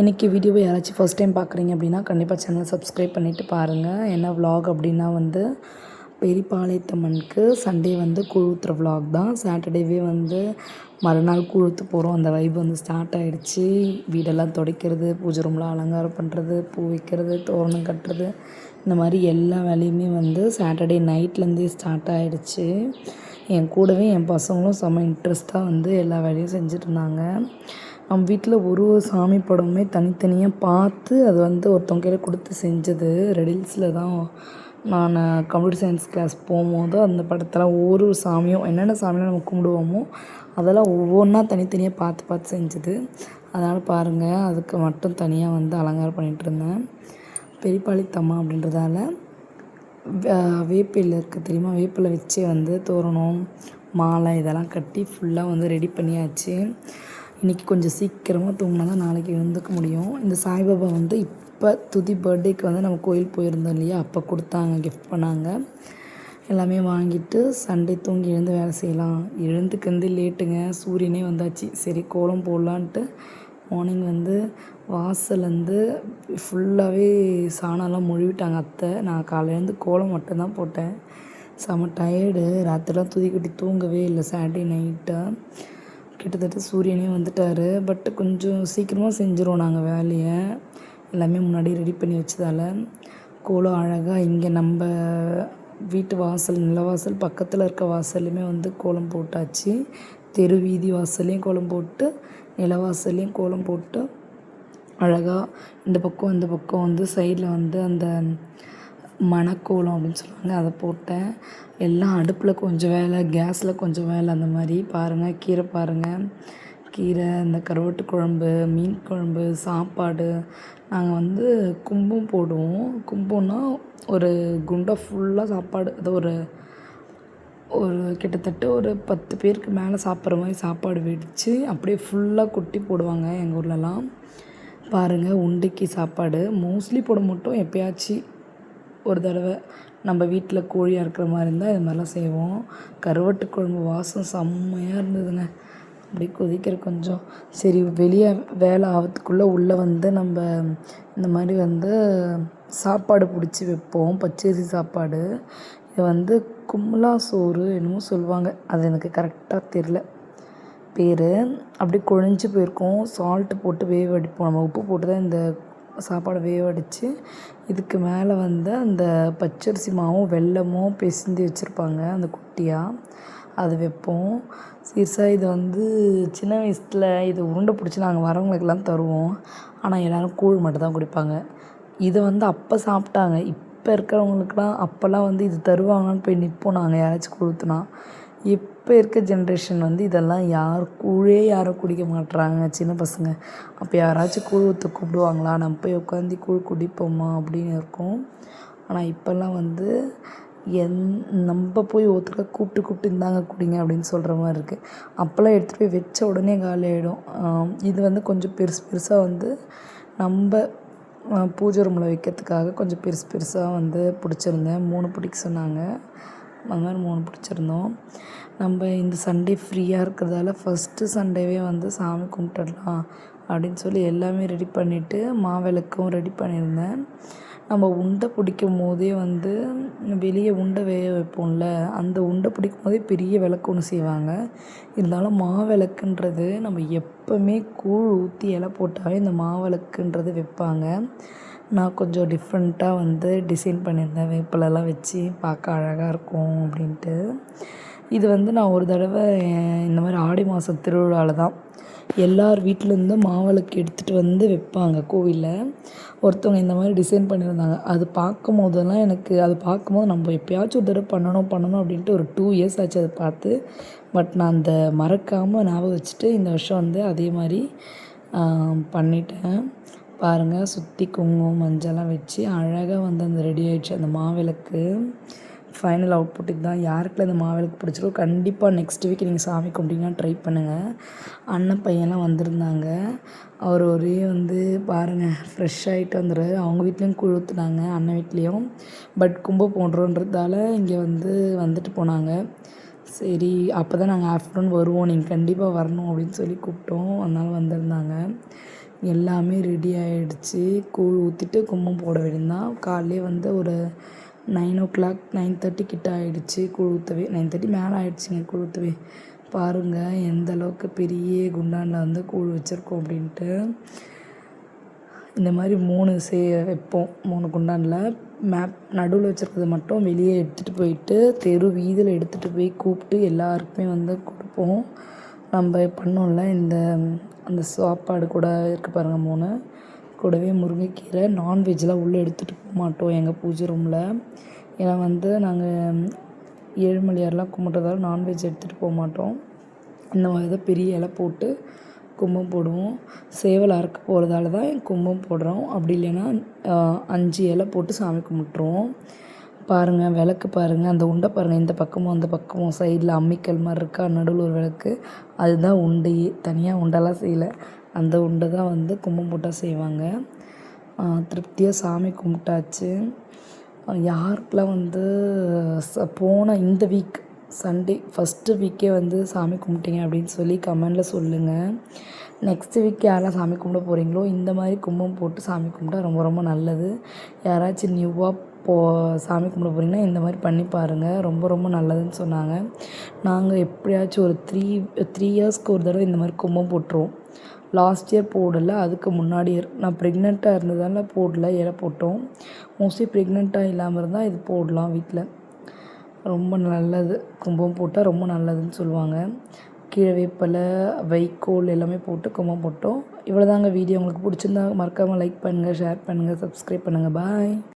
இன்றைக்கி வீடியோவை யாராச்சும் ஃபஸ்ட் டைம் பார்க்குறீங்க அப்படின்னா கண்டிப்பாக சேனலை சப்ஸ்கிரைப் பண்ணிவிட்டு பாருங்கள். என்ன விலாக் அப்படின்னா வந்து பெரியபாளையத்தம்மனுக்கு சண்டே வந்து கூழ் ஊற்றுற விலாக் தான். சாட்டர்டேவே வந்து மறுநாள் கூழ் ஊற்ற போகிறோம். அந்த வைப் வந்து ஸ்டார்ட் ஆகிடுச்சு. வீடெல்லாம் துடைக்கிறது, பூஜை ரூம்லாம் அலங்காரம் பண்ணுறது, பூ வைக்கிறது, தோரணம் கட்டுறது, இந்த மாதிரி எல்லா வேலையுமே வந்து சாட்டர்டே நைட்லேருந்தே ஸ்டார்ட் ஆகிடுச்சு. என் கூடவே என் பசங்களும் செம்ம இன்ட்ரெஸ்ட்டாக வந்து எல்லா வேலையும் செஞ்சிட்ருந்தாங்க. நம்ம வீட்டில் ஒரு சாமி படமுமே தனித்தனியாக பார்த்து அது வந்து ஒருத்தவங்க கையில் கொடுத்து செஞ்சது. ரெடில்ஸில் தான் நான் கம்ப்யூட்டர் சயின்ஸ் கிளாஸ் போகும்போது அந்த படத்தெல்லாம் ஒவ்வொரு சாமியும் என்னென்ன சாமியெலாம் நம்ம கும்பிடுவோமோ அதெல்லாம் ஒவ்வொன்றா தனித்தனியாக பார்த்து பார்த்து செஞ்சது. அதனால் பாருங்கள், அதுக்கு மட்டும் தனியாக வந்து அலங்காரம் பண்ணிகிட்ருந்தேன். பெரியபாளையத்தம்மா அப்படின்றதால வேப்பிலை இருக்குது தெரியுமா, வேப்பிலை வச்சு வந்து தோரணம், மாலை இதெல்லாம் கட்டி ஃபுல்லாக வந்து ரெடி பண்ணியாச்சு. இன்றைக்கி கொஞ்சம் சீக்கிரமாக தூங்கினா தான் நாளைக்கு எழுந்துக்க முடியும். இந்த சாய்பாபா வந்து இப்போ துதி பர்த்டேக்கு வந்து நம்ம கோயில் போயிருந்தோம் இல்லையா, அப்போ கொடுத்தாங்க, கிஃப்ட் பண்ணாங்க. எல்லாமே வாங்கிட்டு சண்டே தூங்கி எழுந்து வேலை செய்யலாம். எழுந்துக்கு லேட்டுங்க, சூரியனே வந்தாச்சு. சரி கோலம் போடலான்ட்டு மார்னிங் வந்து வாசல் வந்து ஃபுல்லாகவே சாணம்லாம் மொழிவிட்டாங்க அத்தை. நான் காலையிலேருந்து கோலம் மட்டும்தான் போட்டேன். செம டயர்டு, ராத்திரிலாம் துதி கட்டி தூங்கவே இல்லை. சாட்டர்டே நைட்டாக கிட்டத்தட்ட சூரியனே வந்துட்டார். பட் கொஞ்சம் சீக்கிரமாக செஞ்சிருவோம் நாங்கள் வேலையை. எல்லாமே முன்னாடி ரெடி பண்ணி வச்சதால் கோலம் அழகாக இங்கே நம்ம வீட்டு வாசல், நிலவாசல் பக்கத்தில் இருக்க வாசல்லையுமே வந்து கோலம் போட்டாச்சு. தெரு வீதி வாசல்லையும் கோலம் போட்டு, நிலவாசல்லையும் கோலம் போட்டு அழகாக இந்த பக்கம் வந்து சைடில் வந்து அந்த மணக்கோலம் அப்படின்னு சொல்லுவாங்க, அதை போட்டேன். எல்லாம் அடுப்பில் கொஞ்சம் வேலை, கேஸில் கொஞ்சம் வேலை, அந்த மாதிரி பாருங்கள். கீரை பாருங்கள், கீரை, இந்த கருவாட்டு குழம்பு, மீன் குழம்பு, சாப்பாடு. நாங்கள் வந்து கும்பம் போடுவோம். கும்பம்னா ஒரு குண்டா ஃபுல்லாக சாப்பாடு, அது ஒரு கிட்டத்தட்ட ஒரு 10 பேருக்கு மேலே சாப்பிட்ற மாதிரி சாப்பாடு வெடித்து அப்படியே ஃபுல்லாக கொட்டி போடுவாங்க எங்கள் ஊர்லலாம். பாருங்கள், உண்டிக்கு சாப்பாடு மோஸ்ட்லி போட மாட்டோம். எப்போயாச்சும் ஒரு தடவை நம்ம வீட்டில் கோழியாக இருக்கிற மாதிரி இருந்தால் இது மாதிரிலாம் செய்வோம். கருவாட்டு குழம்பு வாசம் செம்மையாக இருந்ததுங்க. அப்படி கொதிக்கிற கொஞ்சம் சரி வெளியே வேலை ஆகிறதுக்குள்ளே உள்ளே வந்து நம்ம இந்த மாதிரி வந்து சாப்பாடு பிடிச்சி வைப்போம். பச்சரிசி சாப்பாடு. இது வந்து கும்லா சோறு என்னமோ சொல்லுவாங்க, அது எனக்கு கரெக்டாக தெரில பேர். அப்படி குழஞ்சி போயிருக்கோம். சால்ட்டு போட்டு வேக அடிப்போம். நம்ம உப்பு போட்டு தான் இந்த சாப்பாடை வேவடித்து இதுக்கு மேலே வந்து அந்த பச்சரிசி மாவும் வெல்லமும் பிசைஞ்சு வச்சுருப்பாங்க, அந்த குட்டியாக அது வைப்போம். சீரியஸாக இது வந்து சின்ன வயசில் இது உருண்டை பிடிச்சி நாங்கள் வரவங்களுக்கெல்லாம் தருவோம். ஆனால் எல்லோரும் கூழ் மட்டும் தான் குடிப்பாங்க. இதை வந்து அப்போ சாப்பிட்டாங்க. இப்போ இருக்கிறவங்களுக்குலாம் அப்போல்லாம் வந்து இது தருவாங்கன்னு போய் நிற்போம் நாங்கள் யாராச்சும் கொடுத்துனா. இப்போ இருக்க ஜென்ரேஷன் வந்து இதெல்லாம் யாரும் குடிக்க மாட்டுறாங்க சின்ன பசங்க. அப்போ யாராச்சும் கூழ் ஊற்ற கூப்பிடுவாங்களா, நம்ம போய் உட்காந்து கூழ் குடிப்போமா அப்படின்னு இருக்கும். ஆனால் இப்போல்லாம் வந்து நம்ம போய் ஒருத்தருக்க கூப்பிட்டு இந்தாங்க குடிங்க அப்படின்னு சொல்கிற மாதிரி இருக்குது. அப்போல்லாம் எடுத்துகிட்டு போய் வச்ச உடனே காலி ஆகிடும். இது வந்து கொஞ்சம் பெருசாக வந்து நம்ம பூஜை ரூமில் வைக்கிறதுக்காக கொஞ்சம் பெருசாக வந்து பிடிச்சிருந்தேன். 3 பிடிக்க சொன்னாங்க, அந்த மாதிரி 3 பிடிச்சிருந்தோம். நம்ம இந்த சண்டே ஃப்ரீயாக இருக்கிறதால ஃபஸ்ட்டு சண்டேவே வந்து சாமி கும்பிட்டுடலாம் அப்படின்னு சொல்லி எல்லாமே ரெடி பண்ணிவிட்டு மாவிளக்கும் ரெடி பண்ணியிருந்தேன். நம்ம உண்டை பிடிக்கும் போதே வந்து வெளியே உண்டை வேக வைப்போம்ல, அந்த உண்டை பிடிக்கும் போதே பெரிய விளக்கு ஒன்று செய்வாங்க. இருந்தாலும் மாவிளக்குன்றது நம்ம எப்போவுமே கூழ் ஊற்றி இலை போட்டாலே இந்த மாவிளக்குன்றது வைப்பாங்க. நான் கொஞ்சம் டிஃப்ரெண்ட்டாக வந்து டிசைன் பண்ணியிருந்தேன், வேப்பிலெல்லாம் வச்சு பார்க்க அழகாக இருக்கும் அப்படின்ட்டு. இது வந்து நான் ஒரு தடவை இந்த மாதிரி ஆடி மாதம் திருவிழாவில் தான் எல்லார் வீட்டிலேருந்தும் மாவிளக்கு எடுத்துகிட்டு வந்து வைப்பாங்க கோவிலில். ஒருத்தவங்க இந்த மாதிரி டிசைன் பண்ணியிருந்தாங்க. அது பார்க்கும்போதெல்லாம் எனக்கு அது பார்க்கும்போது நம்ம எப்போயாச்சும் ஒரு தடவை பண்ணணும் அப்படின்ட்டு ஒரு 2 இயர்ஸ் ஆச்சு அதை பார்த்து. பட் நான் அந்த மறக்காமல் ஞாபகம் வச்சுட்டு இந்த வருஷம் வந்து அதே மாதிரி பண்ணிட்டேன். பாருங்கள், சுற்றி குங்குமம் மஞ்சள்லாம் வச்சு அழகாக வந்து அந்த ரெடி ஆகிடுச்சு அந்த மாவிளக்கு. ஃபைனல் அவுட்புட் இதுதான். யாருக்குள்ள இந்த மாவிளக்கு பிடிச்சிரோ கண்டிப்பாக நெக்ஸ்ட் வீக் நீங்கள் சாமி கும்பிட்டீங்கன்னா ட்ரை பண்ணுங்கள். அண்ணன் பையன்லாம் வந்திருந்தாங்க. அவர் ஒரே வந்து பாருங்கள் ஃப்ரெஷ் ஆகிட்டு வந்துடுறாரு. அவங்க வீட்லேயும் கூழ் ஊற்றுனாங்க, அண்ணன் வீட்லேயும். பட் கும்பம் போடுறோன்றதால இங்கே வந்துட்டு போனாங்க. சரி அப்போ தான் நாங்கள் ஆஃப்டர்நூன் வருவோம், நீங்கள் கண்டிப்பாக வரணும் அப்படின்னு சொல்லி கூப்பிட்டோம். அதனால் வந்திருந்தாங்க. எல்லாமே ரெடி ஆகிடுச்சு. கூழ் ஊற்றிட்டு கும்பம் போட வேண்டியதுதான். காலையிலே வந்து ஒரு 9:00 9:30 கிட்ட ஆகிடுச்சு கூழ் ஊற்றவே. 9:30 மேலே ஆகிடுச்சிங்க கூழ் ஊற்றவே. பாருங்கள் எந்த அளவுக்கு பெரிய குண்டானில் வந்து கூழ் வச்சுருக்கோம் அப்படின்ட்டு. இந்த மாதிரி 3 வைப்போம். 3 குண்டானில் நடுவில் வச்சுருக்கிறது மட்டும் வெளியே எடுத்துகிட்டு போயிட்டு தெரு வீதியில் எடுத்துகிட்டு போய் கூப்பிட்டு எல்லாருக்குமே வந்து கொடுப்போம். நம்ம பண்ணோம்ல அந்த சாப்பாடு கூட இருக்குது பாருங்கள் 3 கூடவே முருங்கைக்கீரை. நான்வெஜ்லாம் உள்ளே எடுத்துகிட்டு போக மாட்டோம் எங்கள் பூஜை ரூமில். ஏன்னா வந்து நாங்கள் ஏழுமலையார்லாம் கும்பிட்றதால நான்வெஜ் எடுத்துகிட்டு போக மாட்டோம். இந்த மாதிரி தான் பெரிய இலை போட்டு கும்பம் போடுவோம். சேவல் அறுக்க போகிறதால தான் கும்பம் போடுறோம். அப்படி இல்லைன்னா 5 இலை போட்டு சாமி கும்பிட்ருவோம். பாருங்கள் விளக்கு பாருங்கள், அந்த உண்டை பாருங்கள், இந்த பக்கமும் அந்த பக்கமும் சைடில் அம்மிக்கல் மாதிரி இருக்கா, நடுவில் ஒரு விளக்கு. அதுதான் உண்டையே. தனியாக உண்டெல்லாம் செய்யலை. அந்த உண்டை தான் வந்து கும்பம் போட்டால் செய்வாங்க. திருப்தியாக சாமி கும்பிட்டாச்சு. யாருக்கெல்லாம் வந்து போன இந்த வீக் சண்டே ஃபஸ்ட்டு வீக்கே வந்து சாமி கும்பிட்டீங்க அப்படின்னு சொல்லி கமெண்டில் சொல்லுங்கள். நெக்ஸ்ட்டு வீக் யாரெல்லாம் சாமி கும்பிட போகிறீங்களோ இந்த மாதிரி கும்பம் போட்டு சாமி கும்பிட்டா ரொம்ப ரொம்ப நல்லது. யாராச்சும் நியூவாக சாமி கும்பிட போகிறீங்கன்னா இந்த மாதிரி பண்ணி பாருங்கள். ரொம்ப ரொம்ப நல்லதுன்னு சொன்னாங்க. நாங்கள் எப்படியாச்சும் ஒரு 3 இயர்ஸ்க்கு ஒரு தடவை இந்த மாதிரி கும்பம் போட்டுருவோம். லாஸ்ட் இயர் போடலை, அதுக்கு முன்னாடி இயர் நான் ப்ரெக்னெண்ட்டாக இருந்ததால் போடல, இலை போட்டோம். மோஸ்ட்லி ப்ரெக்னெண்ட்டாக இல்லாமல் இருந்தால் இது போடலாம் வீட்டில். ரொம்ப நல்லது. கும்பம் போட்டால் ரொம்ப நல்லதுன்னு சொல்லுவாங்க. கீழே வேப்பிலை, வைக்கோல் எல்லாமே போட்டு கும்பம் போட்டோம். இவ்வளோதாங்க வீடியோ. உங்களுக்கு பிடிச்சிருந்தா மறக்காமல் லைக் பண்ணுங்கள், ஷேர் பண்ணுங்கள், சப்ஸ்கிரைப் பண்ணுங்கள். பாய்.